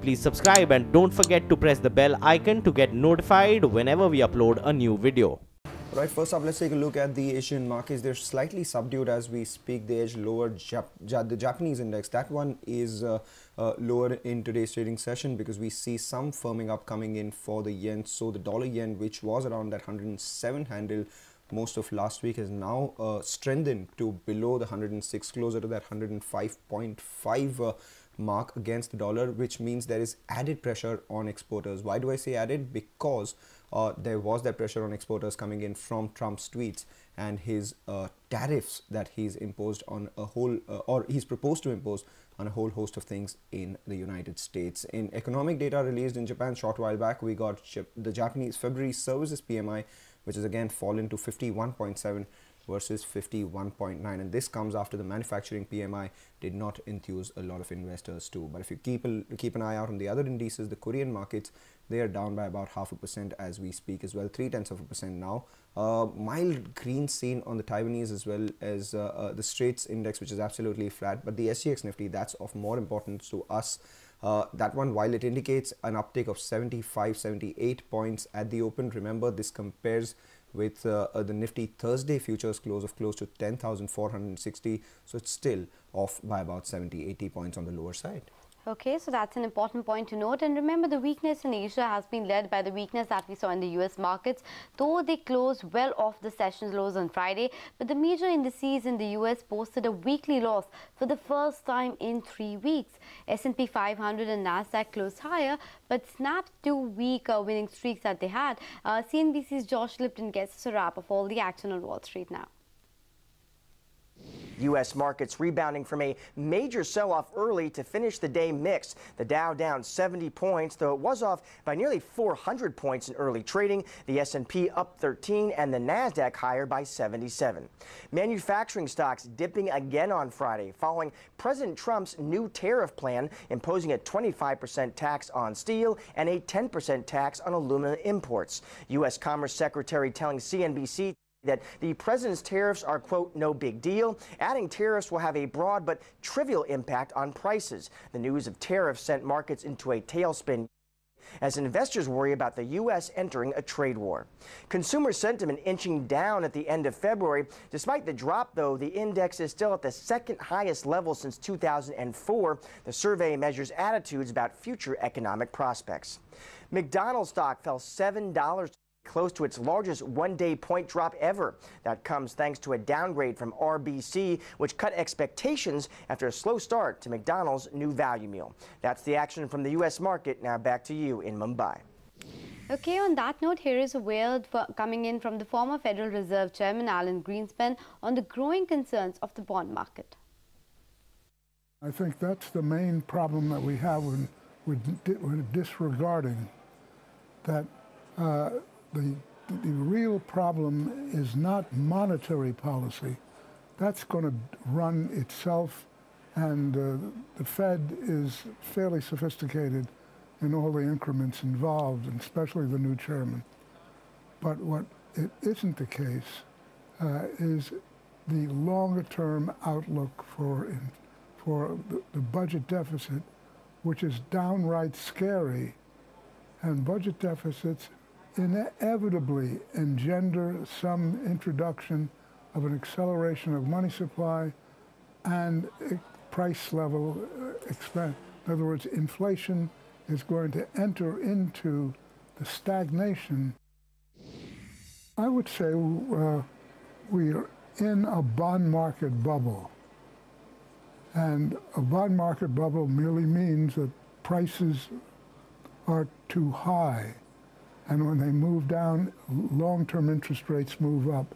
please subscribe and don't forget to press the bell icon to get notified whenever we upload a new video. Right, first up, let's take a look at the Asian markets. They're slightly subdued as we speak. They edge lower. The Japanese index, that one is lower in today's trading session because we see some firming up coming in for the yen. So the dollar yen, which was around that 107 handle most of last week, has now strengthened to below the 106, closer to that 105.5 mark against the dollar, which means there is added pressure on exporters. Why do I say added? Because there was that pressure on exporters coming in from Trump's tweets and his tariffs that he's imposed on a whole or he's proposed to impose on a whole host of things in the United States. In economic data released in Japan short while back, we got the Japanese February services PMI, which has again fallen to 51.7 versus 51.9, and this comes after the manufacturing PMI did not enthuse a lot of investors too. But if you keep an eye out on the other indices, the Korean markets, they are down by about 0.5% as we speak as well, 0.3% now. Mild green seen on the Taiwanese as well as the Straits index, which is absolutely flat, but the SGX Nifty, that's of more importance to us. That one, while it indicates an uptick of 75-78 points at the open, remember this compares with the Nifty Thursday futures close of close to 10,460, so it's still off by about 70-80 points on the lower side. Okay, so that's an important point to note. And remember, the weakness in Asia has been led by the weakness that we saw in the US markets, though they closed well off the sessions lows on Friday. But the major indices in the US posted a weekly loss for the first time in 3 weeks. S&P 500 and Nasdaq closed higher, but snapped 2 week winning streaks that they had. CNBC's Josh Lipton gets us a wrap of all the action on Wall Street now. U.S. markets rebounding from a major sell-off early to finish the day mixed. The Dow down 70 points, though it was off by nearly 400 points in early trading. The S&P up 13 and the Nasdaq higher by 77. Manufacturing stocks dipping again on Friday following President Trump's new tariff plan imposing a 25% tax on steel and a 10% tax on aluminum imports. U.S. Commerce Secretary telling CNBC that the president's tariffs are, quote, no big deal. Adding tariffs will have a broad but trivial impact on prices. The news of tariffs sent markets into a tailspin as investors worry about the U.S. entering a trade war. Consumer sentiment inching down at the end of February. Despite the drop, though, the index is still at the second highest level since 2004. The survey measures attitudes about future economic prospects. McDonald's stock fell $7, close to its largest one-day point drop ever. That comes thanks to a downgrade from RBC, which cut expectations after a slow start to McDonald's new value meal. That's the action from the U.S. market. Now back to you in Mumbai. Okay, on that note, here is a word coming in from the former Federal Reserve Chairman Alan Greenspan on the growing concerns of the bond market. I think that's the main problem that we have with disregarding that the real problem is not monetary policy. That's going to run itself, and the Fed is fairly sophisticated in all the increments involved, and especially the new chairman. But what it isn't the case is the longer-term outlook for the budget deficit, which is downright scary, and budget deficits inevitably engender some introduction of an acceleration of money supply and price level expand. In other words, inflation is going to enter into the stagnation. I would say we are in a bond market bubble. And a bond market bubble merely means that prices are too high. And when they move down, long-term interest rates move up.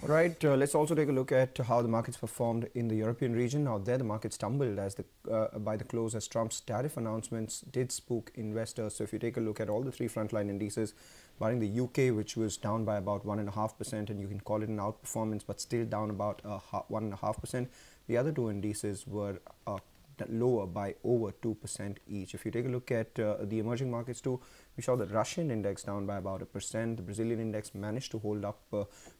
All right, let's also take a look at how the markets performed in the European region. Now there the markets tumbled as by the close as Trump's tariff announcements did spook investors. So if you take a look at all the three frontline indices, barring the UK, which was down by about 1.5%, and you can call it an outperformance, but still down about 1.5%. The other two indices were lower by over 2% each. If you take a look at the emerging markets too, we saw the Russian index down by about 1%. The Brazilian index managed to hold up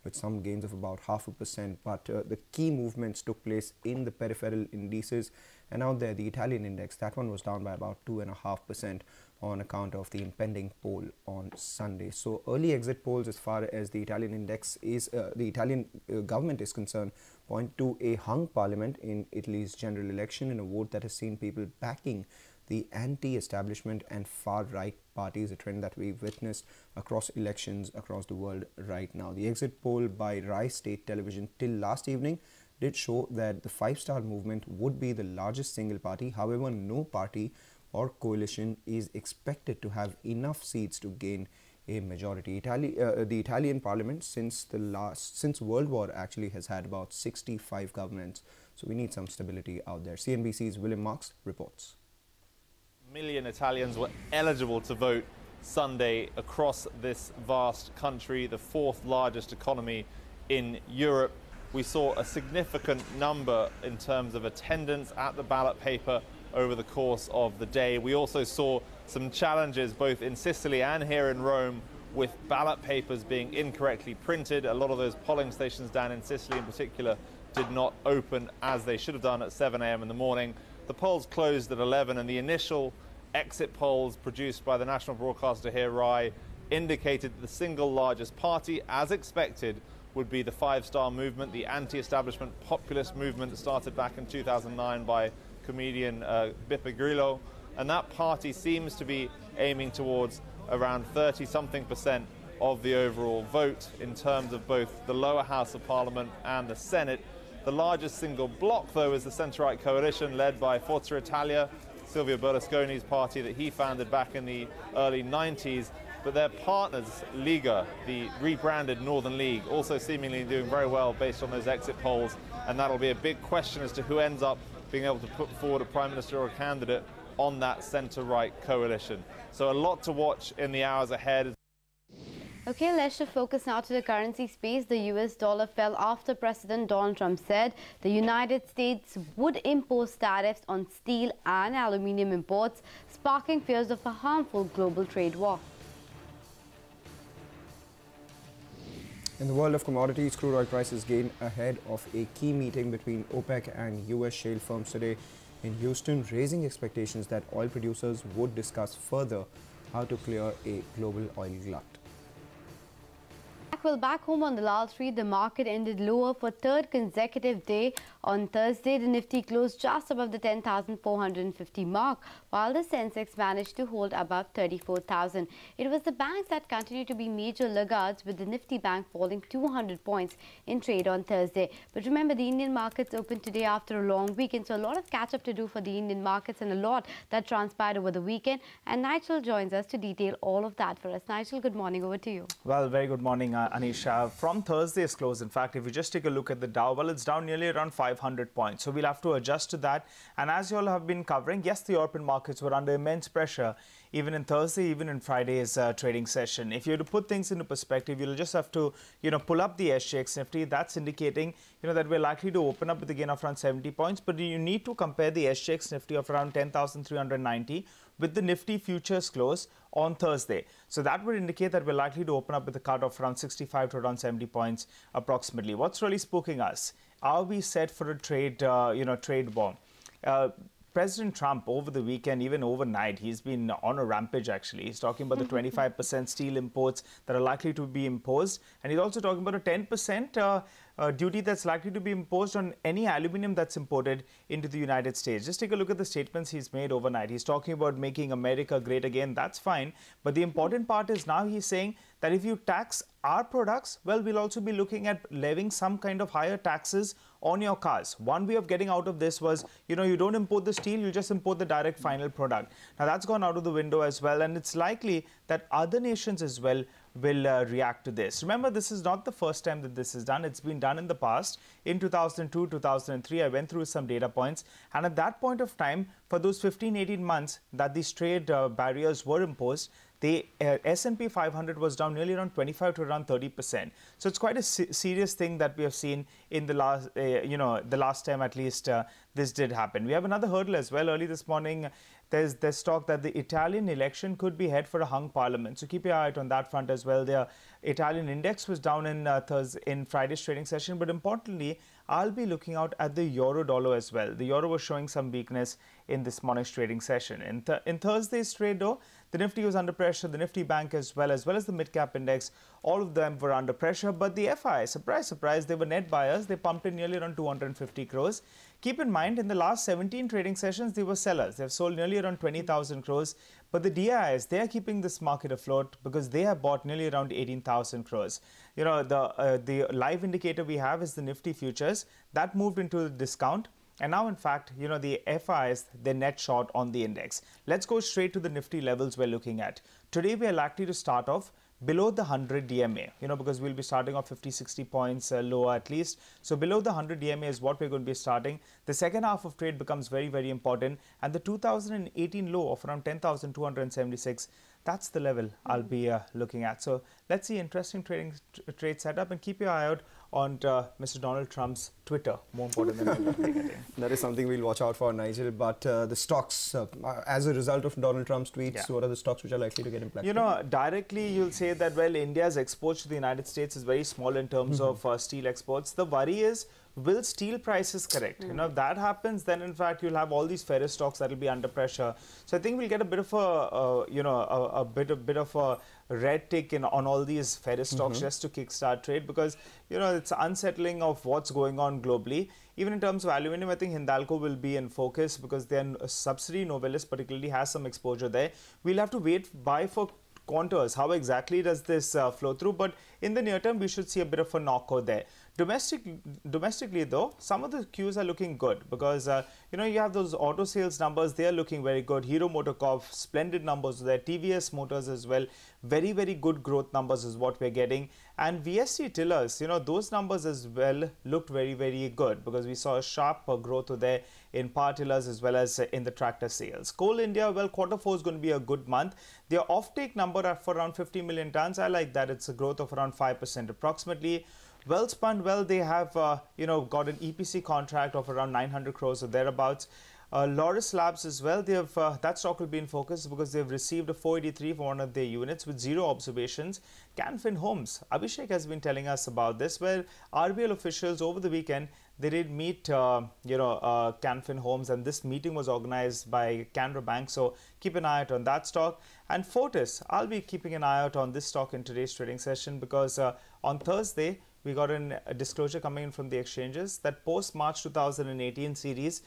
with some gains of about 0.5%. But the key movements took place in the peripheral indices, And out there, the Italian index, that one was down by about 2.5% on account of the impending poll on Sunday. So early exit polls as far as the Italian index is, the Italian government is concerned, point to a hung parliament in Italy's general election in a vote that has seen people backing the anti-establishment and far-right parties, a trend that we've witnessed across elections across the world right now. The exit poll by Rai State Television till last evening did show that the Five-Star Movement would be the largest single party. However, no party or coalition is expected to have enough seats to gain a majority. The Italian parliament since World War actually has had about 65 governments. So we need some stability out there. CNBC's William Marks reports. Million Italians were eligible to vote Sunday across this vast country, the fourth largest economy in Europe. We saw a significant number in terms of attendance at the ballot paper over the course of the day. We also saw some challenges both in Sicily and here in Rome with ballot papers being incorrectly printed. A lot of those polling stations down in Sicily in particular did not open as they should have done at 7 a.m. in the morning. The polls closed at 11 and the initial exit polls produced by the national broadcaster here, Rai, indicated that the single largest party, as expected, would be the Five-Star Movement, the anti-establishment populist movement that started back in 2009 by comedian Beppe Grillo. And that party seems to be aiming towards around 30-something% of the overall vote in terms of both the lower house of parliament and the Senate. The largest single bloc, though, is the centre-right coalition led by Forza Italia, Silvio Berlusconi's party that he founded back in the early 90s. But their partners, Lega, the rebranded Northern League, also seemingly doing very well based on those exit polls. And that'll be a big question as to who ends up being able to put forward a prime minister or a candidate on that centre-right coalition. So a lot to watch in the hours ahead. Okay, let's shift focus now to the currency space. The US dollar fell after President Donald Trump said the United States would impose tariffs on steel and aluminium imports, sparking fears of a harmful global trade war. In the world of commodities, crude oil prices gained ahead of a key meeting between OPEC and US shale firms today in Houston, raising expectations that oil producers would discuss further how to clear a global oil glut. Well, back home on the Lal Street, the market ended lower for third consecutive day. On Thursday, the Nifty closed just above the 10,450 mark, while the Sensex managed to hold above 34,000. It was the banks that continued to be major laggards, with the Nifty Bank falling 200 points in trade on Thursday. But remember, the Indian markets opened today after a long weekend, so a lot of catch-up to do for the Indian markets and a lot that transpired over the weekend. And Nigel joins us to detail all of that for us. Nigel, good morning. Over to you. Well, very good morning, Anisha. From Thursday's close, in fact, if you just take a look at the Dow, well, it's down nearly around 500 points. So we'll have to adjust to that. And as you all have been covering, yes, the European markets were under immense pressure, even in Thursday, even in Friday's trading session. If you were to put things into perspective, you'll just have to, pull up the SGX Nifty. That's indicating, that we're likely to open up with a gain of around 70 points. But you need to compare the SGX Nifty of around 10,390 with the Nifty futures close on Thursday. So that would indicate that we're likely to open up with a cut of around 65 to around 70 points approximately. What's really spooking us? Are we set for a trade, trade war? President Trump over the weekend, even overnight, he's been on a rampage actually. He's talking about the 25% steel imports that are likely to be imposed. And he's also talking about a 10% duty that's likely to be imposed on any aluminium that's imported into the United States. Just take a look at the statements he's made overnight. He's talking about making America great again. That's fine. But the important part is now he's saying that if you tax our products, well, we'll also be looking at levying some kind of higher taxes on your cars. One way of getting out of this was, you don't import the steel, you just import the direct final product. Now that's gone out of the window as well, and it's likely that other nations as well will react to this. Remember, this is not the first time that this is done. It's been done in the past. In 2002, 2003, I went through some data points, and at that point of time, for those 15-18 months that these trade barriers were imposed, the S&P 500 was down nearly around 25 to around 30%. So it's quite a serious thing that we have seen in the last, the last time at least this did happen. We have another hurdle as well. Early this morning, there's talk that the Italian election could be head for a hung parliament. So keep your eye out on that front as well. The Italian index was down in Friday's trading session, but importantly, I'll be looking out at the euro dollar as well. The euro was showing some weakness in this morning's trading session. In Thursday's trade, though, the Nifty was under pressure, the Nifty Bank as well as the mid-cap index. All of them were under pressure, but the FI, surprise, surprise, they were net buyers. They pumped in nearly around 250 crores. Keep in mind, in the last 17 trading sessions, they were sellers. They've sold nearly around 20,000 crores. But the DIs, they are keeping this market afloat because they have bought nearly around 18,000 crores. You know, the live indicator we have is the Nifty futures. That moved into the discount. And now, in fact, you know, the FIs, they're net short on the index. Let's go straight to the Nifty levels we're looking at. Today, we are likely to start off below the 100 DMA, you know, because we'll be starting off 50, 60 points lower at least. So below the 100 DMA is what we're going to be starting. The second half of trade becomes very, very important. And the 2018 low of around 10,276, that's the level I'll be looking at. So let's see interesting trade setup, and keep your eye out on Mr. Donald Trump's Twitter, more important than anything. That is something we'll watch out for, Nigel. But the stocks, as a result of Donald Trump's tweets, what are the stocks which are likely to get impacted? You know, directly you'll say that, well, India's exports to the United States is very small in terms of steel exports. The worry is, will steel prices correct? You know, if that happens, then in fact you'll have all these ferrous stocks that will be under pressure. So I think we'll get a bit of a, you know, a bit of a red tick on all these ferrous stocks just to kickstart trade, because you know it's unsettling of what's going on globally. Even in terms of aluminum, I think Hindalco will be in focus because then a subsidiary Novelis particularly has some exposure there. We'll have to buy for Qantas. How exactly does this flow through? But in the near term, we should see a bit of a knockout there. Domestically, though, some of the cues are looking good because, you know, you have those auto sales numbers. They are looking very good. Hero MotoCorp, splendid numbers there. TVS Motors as well. Very, very good growth numbers is what we're getting. And VST Tillers, you know, those numbers as well looked very, very good because we saw a sharp growth there in power tillers as well as in the tractor sales. Coal India, well, Q4 is going to be a good month. Their offtake number for around 50 million tons, I like that. It's a growth of around 5% approximately. Welspun, well, they have, you know, got an EPC contract of around 900 crores or thereabouts. Loris Labs as well, they have, that stock will be in focus because they've received a 483 for one of their units with 0 observations. Canfin Homes, Abhishek has been telling us about this, where RBL officials over the weekend, they did meet, you know, Canfin Homes, and this meeting was organized by Canara Bank. So keep an eye out on that stock. And Fortis, I'll be keeping an eye out on this stock in today's trading session because on Thursday, we got a disclosure coming in from the exchanges that post-March 2018 series,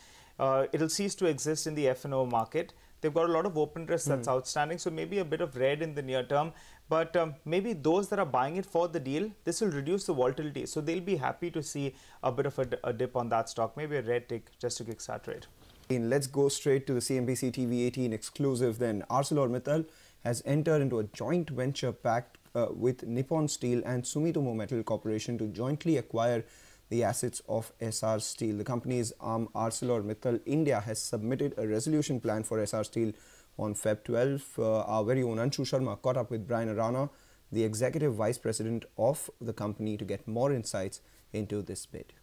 it'll cease to exist in the F&O market. They've got a lot of open interest that's outstanding, so maybe a bit of red in the near term. But maybe those that are buying it for the deal, this will reduce the volatility. So they'll be happy to see a bit of a dip on that stock, maybe a red tick just to kickstart trade. Let's go straight to the CNBC TV18 exclusive then. ArcelorMittal has entered into a joint venture pact with Nippon Steel and Sumitomo Metal Corporation to jointly acquire the assets of Essar Steel. The company's arm ArcelorMittal India has submitted a resolution plan for Essar Steel on Feb 12. Our very own Anshu Sharma caught up with Brian Arana, the Executive Vice President of the company, to get more insights into this bid.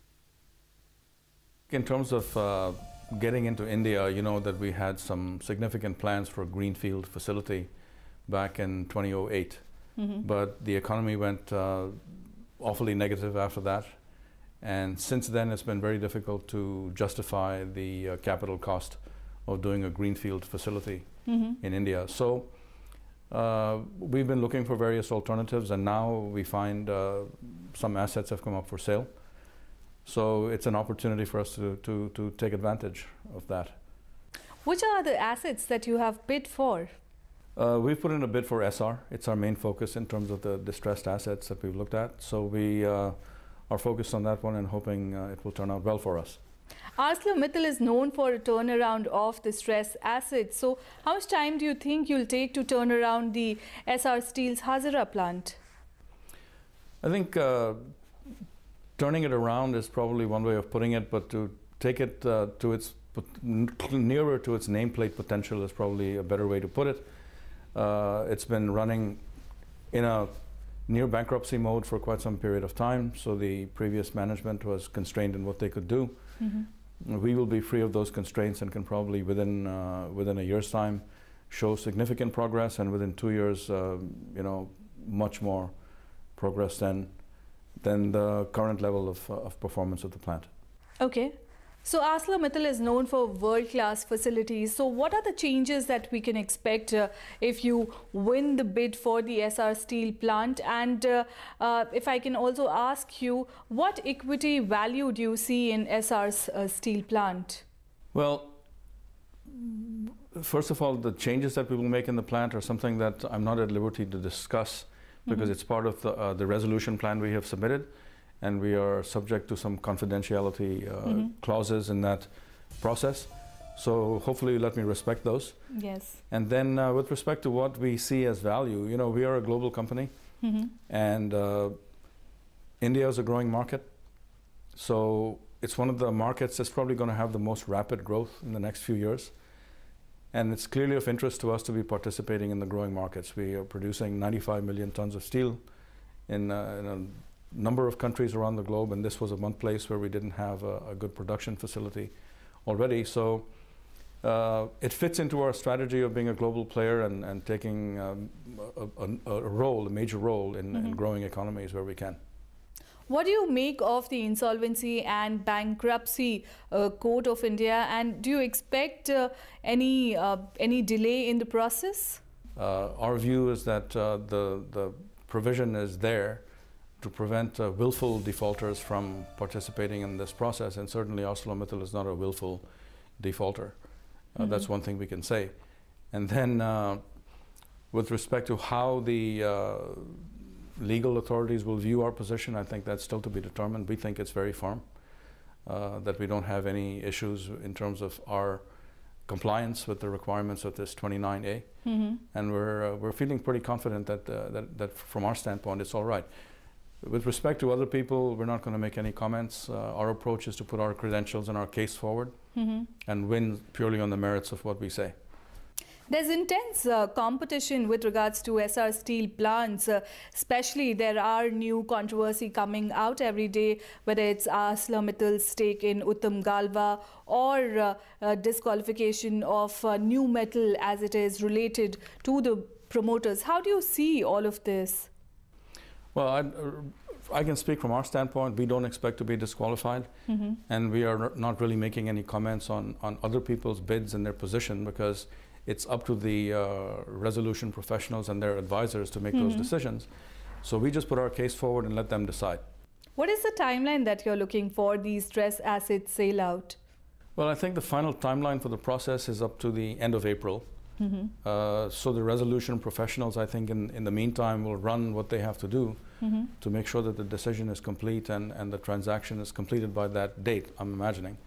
In terms of getting into India, you know that we had some significant plans for a greenfield facility back in 2008. But the economy went awfully negative after that. And since then, it's been very difficult to justify the capital cost of doing a greenfield facility in India. So we've been looking for various alternatives, and now we find some assets have come up for sale. So it's an opportunity for us to take advantage of that. Which are the assets that you have bid for? We've put in a bid for Essar. It's our main focus in terms of the distressed assets that we've looked at. So we are focused on that one and hoping it will turn out well for us. ArcelorMittal is known for a turnaround of distressed assets. So how much time do you think you'll take to turn around the Essar Steel's Hazira plant? I think turning it around is probably one way of putting it, but to take it to its nearer to its nameplate potential is probably a better way to put it. It's been running in a near bankruptcy mode for quite some period of time, so the previous management was constrained in what they could do. We will be free of those constraints and can probably within a year's time show significant progress, and within 2 years, you know, much more progress than than the current level of performance of the plant. Okay. So ArcelorMittal is known for world-class facilities. So what are the changes that we can expect if you win the bid for the Essar Steel plant? And if I can also ask you, what equity value do you see in Essar's steel plant? Well, first of all, the changes that we will make in the plant are something that I'm not at liberty to discuss because it's part of the resolution plan we have submitted. And we are subject to some confidentiality clauses in that process. So hopefully you let me respect those. Yes. And then with respect to what we see as value, you know, we are a global company and India is a growing market. So it's one of the markets that's probably going to have the most rapid growth in the next few years. And it's clearly of interest to us to be participating in the growing markets. We are producing 95 million tons of steel in a number of countries around the globe, and this was one place where we didn't have a good production facility already. So it fits into our strategy of being a global player and taking a major role in growing economies where we can. What do you make of the Insolvency and Bankruptcy Court of India, and do you expect any delay in the process? Our view is that the provision is there to prevent willful defaulters from participating in this process, and certainly ArcelorMittal is not a willful defaulter. That's one thing we can say. And then with respect to how the legal authorities will view our position, I think that's still to be determined. We think it's very firm, that we don't have any issues in terms of our compliance with the requirements of this 29A. And we're feeling pretty confident that from our standpoint it's all right. With respect to other people, we're not going to make any comments. Our approach is to put our credentials and our case forward and win purely on the merits of what we say. There's intense competition with regards to Essar Steel plants, especially there are new controversy coming out every day, whether it's ArcelorMittal's stake in Uttam Galva or disqualification of New Metal as it is related to the promoters. How do you see all of this? Well, I can speak from our standpoint. We don't expect to be disqualified, and we are not really making any comments on other people's bids and their position, because it's up to the resolution professionals and their advisors to make those decisions. So we just put our case forward and let them decide. What is the timeline that you're looking for the stress asset sale out? Well, I think the final timeline for the process is up to the end of April. So the resolution professionals, I think, in the meantime, will run what they have to do to make sure that the decision is complete and the transaction is completed by that date, I'm imagining.